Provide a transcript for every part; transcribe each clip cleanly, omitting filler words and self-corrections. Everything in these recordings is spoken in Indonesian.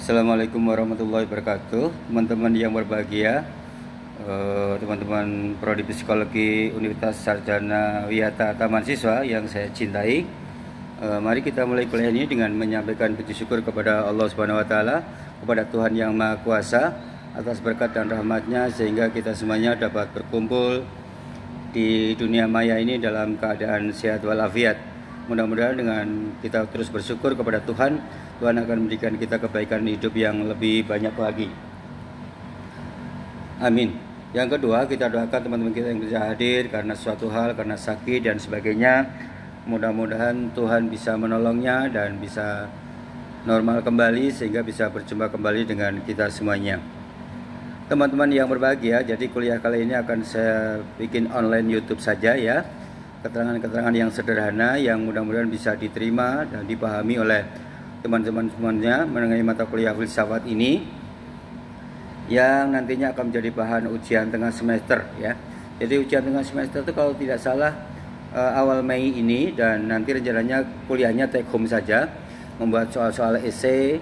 Assalamualaikum warahmatullahi wabarakatuh, teman-teman yang berbahagia, teman-teman Prodi Psikologi Universitas Sarjana Wiyata Taman Siswa yang saya cintai. Mari kita mulai kuliah ini dengan menyampaikan puji syukur kepada Allah Subhanahu Wa Taala, kepada Tuhan yang Maha Kuasa atas berkat dan rahmatnya sehingga kita semuanya dapat berkumpul di dunia maya ini dalam keadaan sehat walafiat. Mudah-mudahan dengan kita terus bersyukur kepada Tuhan, Tuhan akan memberikan kita kebaikan hidup yang lebih banyak lagi. Amin. Yang kedua, kita doakan teman-teman kita yang bisa hadir karena suatu hal, karena sakit dan sebagainya. Mudah-mudahan Tuhan bisa menolongnya dan bisa normal kembali sehingga bisa berjumpa kembali dengan kita semuanya. Teman-teman yang berbahagia, jadi kuliah kali ini akan saya bikin online YouTube saja ya. Keterangan-keterangan yang sederhana yang mudah-mudahan bisa diterima dan dipahami oleh teman-teman semuanya mengenai mata kuliah filsafat ini yang nantinya akan menjadi bahan ujian tengah semester ya. Jadi ujian tengah semester itu kalau tidak salah awal Mei ini, dan nanti rencananya kuliahnya take home saja, membuat soal-soal esai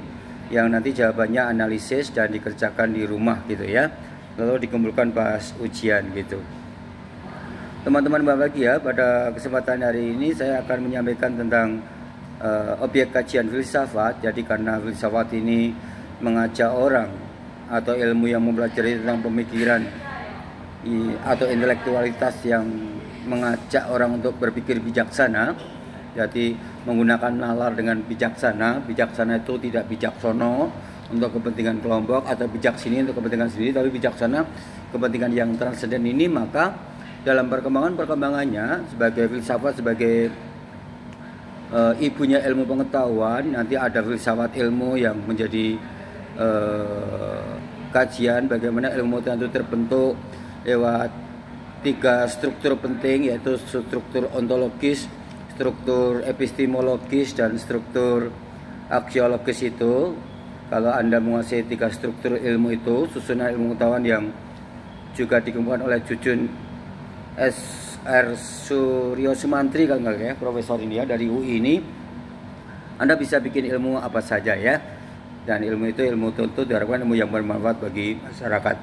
yang nanti jawabannya analisis dan dikerjakan di rumah gitu ya, lalu dikumpulkan pas ujian gitu. Teman-teman berbahagia, pada kesempatan hari ini saya akan menyampaikan tentang objek kajian filsafat. Jadi karena filsafat ini mengajak orang atau ilmu yang mempelajari tentang pemikiran atau intelektualitas yang mengajak orang untuk berpikir bijaksana. Jadi menggunakan nalar dengan bijaksana. Bijaksana itu tidak bijaksono untuk kepentingan kelompok atau bijaksini untuk kepentingan sendiri, tapi bijaksana kepentingan yang transenden ini. Maka dalam perkembangannya sebagai filsafat, sebagai ibunya ilmu pengetahuan, nanti ada filsafat ilmu yang menjadi kajian bagaimana ilmu itu terbentuk lewat 3 struktur penting, yaitu struktur ontologis, struktur epistemologis, dan struktur aksiologis. Itu kalau Anda menguasai 3 struktur ilmu itu, susunan ilmu pengetahuan yang juga dikembangkan oleh Jujun S.R. Suryo Sumantri kan ya, profesor ini ya dari UI ini, Anda bisa bikin ilmu apa saja ya. Dan ilmu itu ilmu tentu diharapkan ilmu yang bermanfaat bagi masyarakat.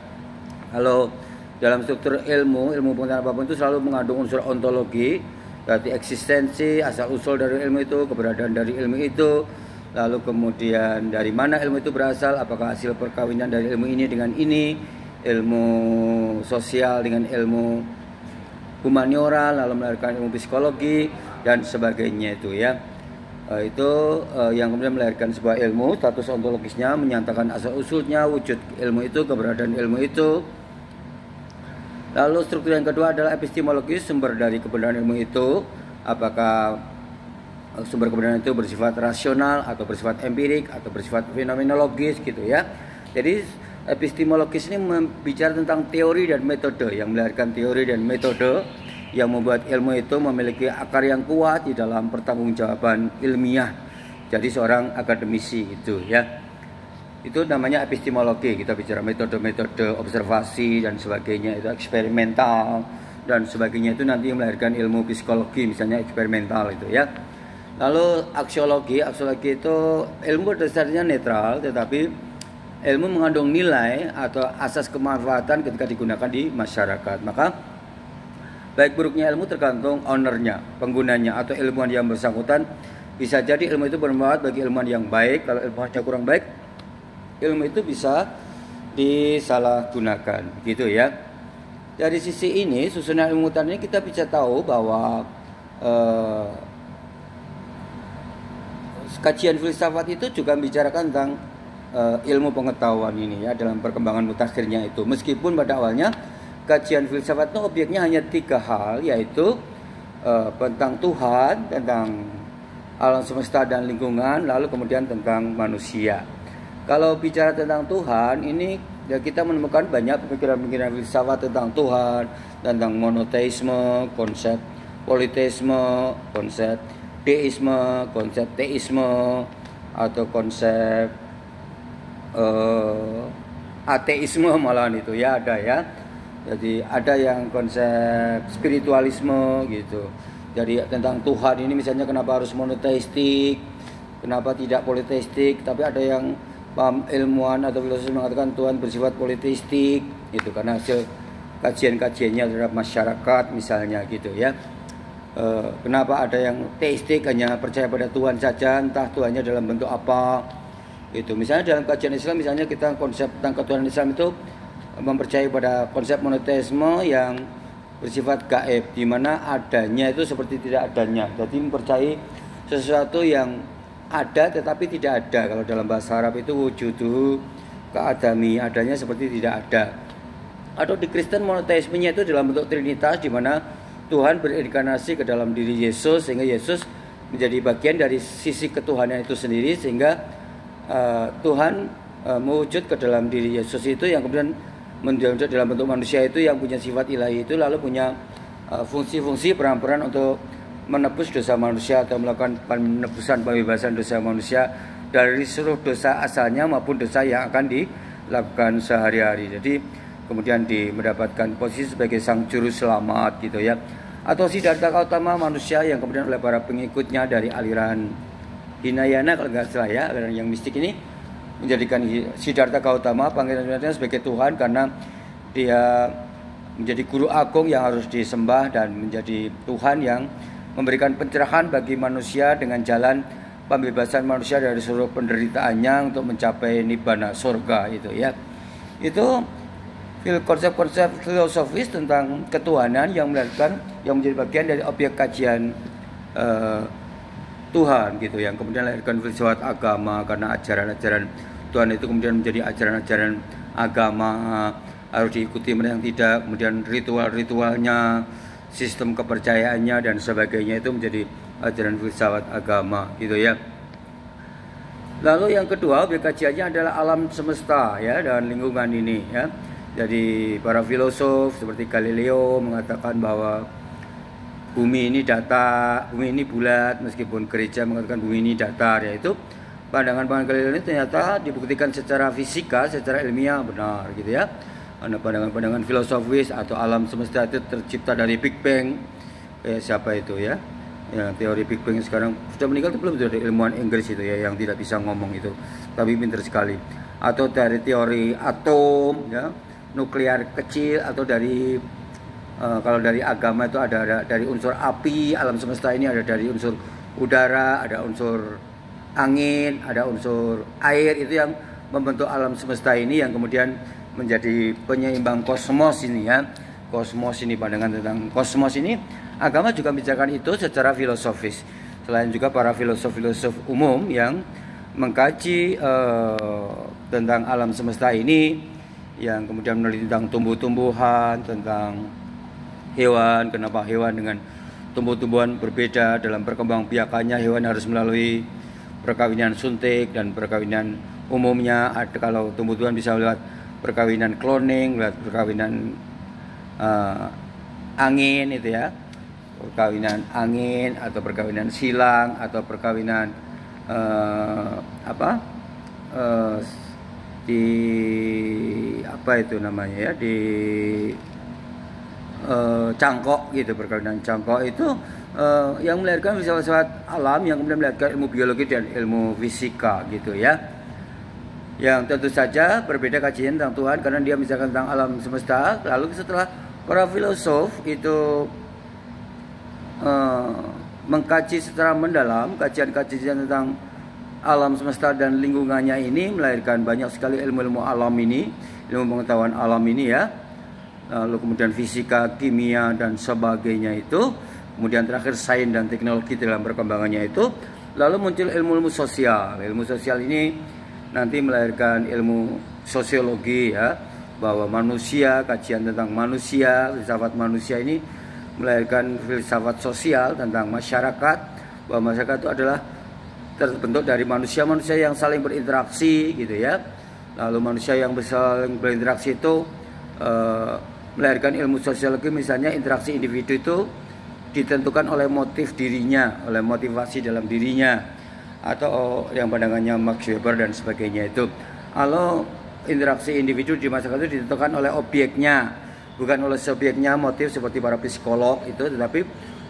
Kalau dalam struktur ilmu pengetahuan apapun itu selalu mengandung unsur ontologi, berarti eksistensi, asal usul dari ilmu itu, keberadaan dari ilmu itu, lalu kemudian dari mana ilmu itu berasal, apakah hasil perkawinan dari ilmu ini dengan ini, ilmu sosial dengan ilmu humaniora, lalu melahirkan ilmu psikologi dan sebagainya itu ya. Itu yang kemudian melahirkan sebuah ilmu, status ontologisnya, menyatakan asal usulnya, wujud ilmu itu, keberadaan ilmu itu. Lalu struktur yang kedua adalah epistemologis, sumber dari kebenaran ilmu itu, apakah sumber kebenaran itu bersifat rasional atau bersifat empirik atau bersifat fenomenologis gitu ya. Jadi epistemologis ini bicara tentang teori dan metode, yang melahirkan teori dan metode yang membuat ilmu itu memiliki akar yang kuat di dalam pertanggungjawaban ilmiah. Jadi seorang akademisi itu ya. Itu namanya epistemologi. Kita bicara metode-metode observasi dan sebagainya, itu eksperimental dan sebagainya, itu nanti melahirkan ilmu psikologi misalnya eksperimental itu ya. Lalu aksiologi itu ilmu dasarnya netral, tetapi ilmu mengandung nilai atau asas kemanfaatan ketika digunakan di masyarakat. Maka baik buruknya ilmu tergantung ownernya, penggunanya atau ilmuwan yang bersangkutan. Bisa jadi ilmu itu bermanfaat bagi ilmuwan yang baik. Kalau ilmuwannya kurang baik, ilmu itu bisa disalahgunakan gitu ya. Dari sisi ini, susunan ilmu pengetahuan ini kita bisa tahu bahwa kajian filsafat itu juga membicarakan tentang ilmu pengetahuan ini ya, dalam perkembangan mutakhirnya itu. Meskipun pada awalnya kajian filsafat itu objeknya hanya 3 hal, yaitu tentang Tuhan, tentang alam semesta dan lingkungan, lalu kemudian tentang manusia. Kalau bicara tentang Tuhan ini ya, kita menemukan banyak pemikiran-pemikiran filsafat tentang Tuhan, tentang monoteisme, konsep politeisme, konsep deisme, konsep teisme, atau konsep ateisme malahan itu ya, ada ya. Jadi ada yang konsep spiritualisme gitu. Jadi tentang Tuhan ini misalnya kenapa harus monoteistik, kenapa tidak politeistik, tapi ada yang paham ilmuwan atau filosof mengatakan Tuhan bersifat politistik itu karena hasil kajian-kajiannya terhadap masyarakat misalnya gitu ya. Kenapa ada yang teistik hanya percaya pada Tuhan saja, entah Tuhannya dalam bentuk apa itu. Misalnya dalam kajian Islam misalnya kita konsep tentang ketuhanan Islam itu mempercayai pada konsep monoteisme yang bersifat gaib, di mana adanya itu seperti tidak adanya. Jadi mempercayai sesuatu yang ada tetapi tidak ada. Kalau dalam bahasa Arab itu wujuduhu keadami, adanya seperti tidak ada. Atau di Kristen monoteismenya itu dalam bentuk trinitas, di mana Tuhan berinkarnasi ke dalam diri Yesus sehingga Yesus menjadi bagian dari sisi ketuhanan itu sendiri, sehingga Tuhan mewujud ke dalam diri Yesus itu yang kemudian menjadi dalam bentuk manusia itu yang punya sifat ilahi itu lalu punya fungsi-fungsi peran-peran untuk menebus dosa manusia atau melakukan penebusan pembebasan dosa manusia dari seluruh dosa asalnya maupun dosa yang akan dilakukan sehari-hari. Jadi kemudian mendapatkan posisi sebagai sang juru selamat gitu ya. Atau Siddhartha Gautama, manusia yang kemudian oleh para pengikutnya dari aliran Hinayana kalau nggak salah ya, aliran yang mistik ini menjadikan Siddhartha Gautama panggilan sebagai Tuhan karena dia menjadi guru agung yang harus disembah dan menjadi Tuhan yang memberikan pencerahan bagi manusia dengan jalan pembebasan manusia dari seluruh penderitaannya untuk mencapai nibbana surga itu ya. Itu konsep-konsep filosofis tentang ketuhanan yang menjadi bagian dari objek kajian Tuhan gitu, yang kemudian melahirkan filsafat agama karena ajaran-ajaran Tuhan itu kemudian menjadi ajaran-ajaran agama harus diikuti mana yang tidak, kemudian ritual-ritualnya, sistem kepercayaannya dan sebagainya itu menjadi ajaran filsafat agama gitu ya. Lalu yang kedua objek kajiannya adalah alam semesta ya dan lingkungan ini ya. Jadi para filosof seperti Galileo mengatakan bahwa bumi ini datar, bumi ini bulat, meskipun gereja mengatakan bumi ini datar, yaitu pandangan-pandangan Galileo ini ternyata dibuktikan secara fisika, secara ilmiah benar gitu ya. Ada pandangan-pandangan filosofis atau alam semesta itu tercipta dari Big Bang. Siapa itu ya? Ya, teori Big Bang sekarang sudah meninggal itu belum, dari ilmuwan Inggris itu ya yang tidak bisa ngomong itu, tapi pintar sekali. Atau dari teori atom ya, nuklear kecil, atau dari kalau dari agama itu ada dari unsur api, alam semesta ini ada dari unsur udara, ada unsur angin, ada unsur air, itu yang membentuk alam semesta ini yang kemudian menjadi penyeimbang kosmos ini ya. Kosmos ini, pandangan tentang kosmos ini, agama juga membicarakan itu secara filosofis. Selain juga para filosof-filosof umum yang mengkaji tentang alam semesta ini, yang kemudian meneliti tentang tumbuh-tumbuhan, tentang hewan, kenapa hewan dengan tumbuh-tumbuhan berbeda dalam perkembangbiakannya. Hewan harus melalui perkawinan suntik dan perkawinan umumnya. Ada kalau tumbuh-tumbuhan bisa lewat perkawinan cloning, lewat perkawinan angin itu ya, perkawinan angin atau perkawinan silang atau perkawinan di apa itu namanya ya, di cangkok gitu, perkawinan cangkok itu yang melahirkan filsafat alam yang kemudian melahirkan ilmu biologi dan ilmu fisika gitu ya, yang tentu saja berbeda kajian tentang Tuhan karena dia membicarakan tentang alam semesta. Lalu setelah para filosof itu mengkaji secara mendalam kajian-kajian tentang alam semesta dan lingkungannya ini, melahirkan banyak sekali ilmu-ilmu alam ini, ilmu pengetahuan alam ini ya. Lalu kemudian fisika, kimia dan sebagainya itu, kemudian terakhir sains dan teknologi dalam perkembangannya itu. Lalu muncul ilmu-ilmu sosial. Ilmu sosial ini nanti melahirkan ilmu sosiologi ya, bahwa manusia, kajian tentang manusia, filsafat manusia ini melahirkan filsafat sosial tentang masyarakat, bahwa masyarakat itu adalah terbentuk dari manusia-manusia yang saling berinteraksi gitu ya. Lalu manusia yang saling berinteraksi itu melahirkan ilmu sosiologi, misalnya interaksi individu itu ditentukan oleh motif dirinya, oleh motivasi dalam dirinya, atau yang pandangannya Max Weber dan sebagainya itu. Kalau interaksi individu di masyarakat itu ditentukan oleh objeknya, bukan oleh subjeknya, motif seperti para psikolog itu, tetapi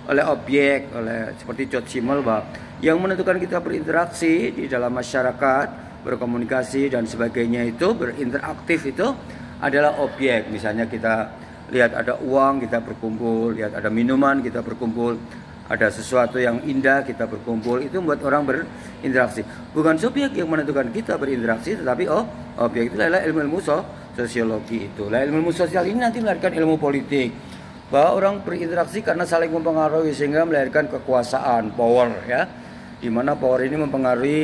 oleh objek, oleh seperti George Simmel, bahwa yang menentukan kita berinteraksi di dalam masyarakat berkomunikasi dan sebagainya itu, berinteraktif itu adalah objek. Misalnya kita lihat ada uang, kita berkumpul, lihat ada minuman, kita berkumpul, ada sesuatu yang indah, kita berkumpul, itu membuat orang berinteraksi. Bukan subjek yang menentukan kita berinteraksi, tetapi objek itu adalah ilmu-ilmu sosiologi itu. Lah ilmu sosial ini nanti melahirkan ilmu politik, bahwa orang berinteraksi karena saling mempengaruhi sehingga melahirkan kekuasaan, power ya, di mana power ini mempengaruhi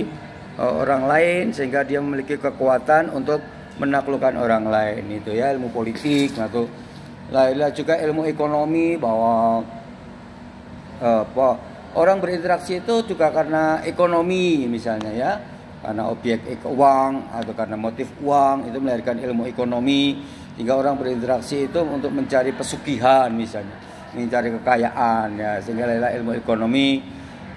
orang lain sehingga dia memiliki kekuatan untuk menaklukkan orang lain, itu ya ilmu politik. Atau lainnya juga ilmu ekonomi, bahwa orang berinteraksi itu juga karena ekonomi misalnya ya, karena objek uang atau karena motif uang, itu melahirkan ilmu ekonomi. Sehingga orang berinteraksi itu untuk mencari pesugihan misalnya, mencari kekayaan ya, sehingga adalah ilmu ekonomi,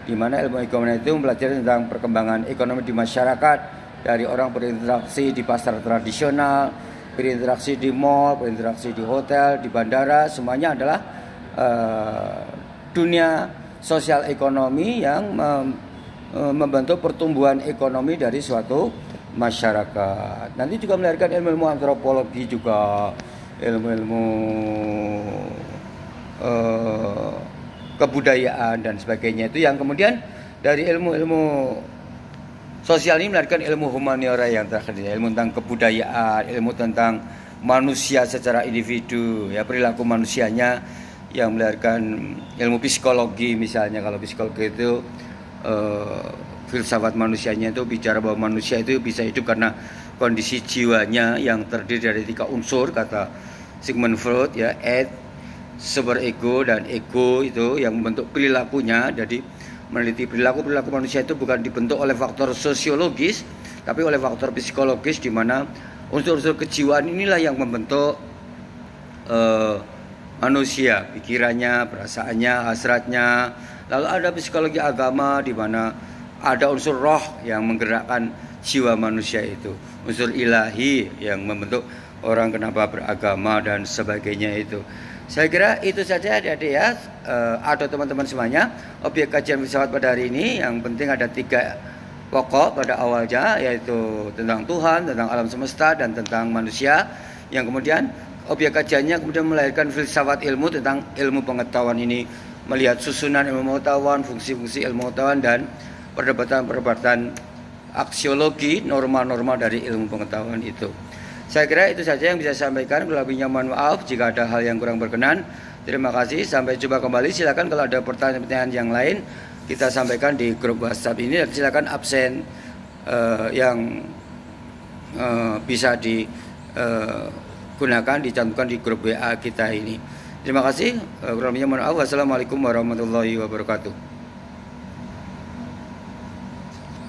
di mana ilmu ekonomi itu mempelajari tentang perkembangan ekonomi di masyarakat, dari orang berinteraksi di pasar tradisional, berinteraksi di mall, berinteraksi di hotel, di bandara, semuanya adalah dunia sosial ekonomi yang membantu pertumbuhan ekonomi dari suatu masyarakat. Nanti juga melahirkan ilmu-ilmu antropologi, juga ilmu-ilmu kebudayaan dan sebagainya, itu yang kemudian dari ilmu-ilmu sosial ini melahirkan ilmu humaniora yang terakhir, ilmu tentang kebudayaan, ilmu tentang manusia secara individu ya, perilaku manusianya, yang melahirkan ilmu psikologi misalnya. Kalau psikologi itu filsafat manusianya itu bicara bahwa manusia itu bisa hidup karena kondisi jiwanya yang terdiri dari 3 unsur, kata Sigmund Freud ya, superego dan ego, itu yang membentuk perilakunya. Jadi meneliti perilaku manusia itu bukan dibentuk oleh faktor sosiologis, tapi oleh faktor psikologis, di mana unsur-unsur kejiwaan inilah yang membentuk manusia, pikirannya, perasaannya, hasratnya. Lalu ada psikologi agama, di mana ada unsur roh yang menggerakkan jiwa manusia itu, unsur ilahi yang membentuk orang kenapa beragama dan sebagainya itu. Saya kira itu saja adik-adik ya, atau teman-teman semuanya, objek kajian filsafat pada hari ini. Yang penting ada 3 pokok pada awalnya, yaitu tentang Tuhan, tentang alam semesta, dan tentang manusia. Yang kemudian objek kajiannya kemudian melahirkan filsafat ilmu tentang ilmu pengetahuan ini, melihat susunan ilmu pengetahuan, fungsi-fungsi ilmu pengetahuan, dan perdebatan-perdebatan aksiologi, norma-norma dari ilmu pengetahuan itu. Saya kira itu saja yang bisa saya sampaikan. Lebihnya mohon maaf jika ada hal yang kurang berkenan. Terima kasih, sampai jumpa kembali. Silakan kalau ada pertanyaan-pertanyaan yang lain kita sampaikan di grup WhatsApp ini, dan silakan absen yang bisa digunakan, dicantumkan di grup WA kita ini. Terima kasih. Kurang lebihnya mohon maaf. Wassalamualaikum warahmatullahi wabarakatuh.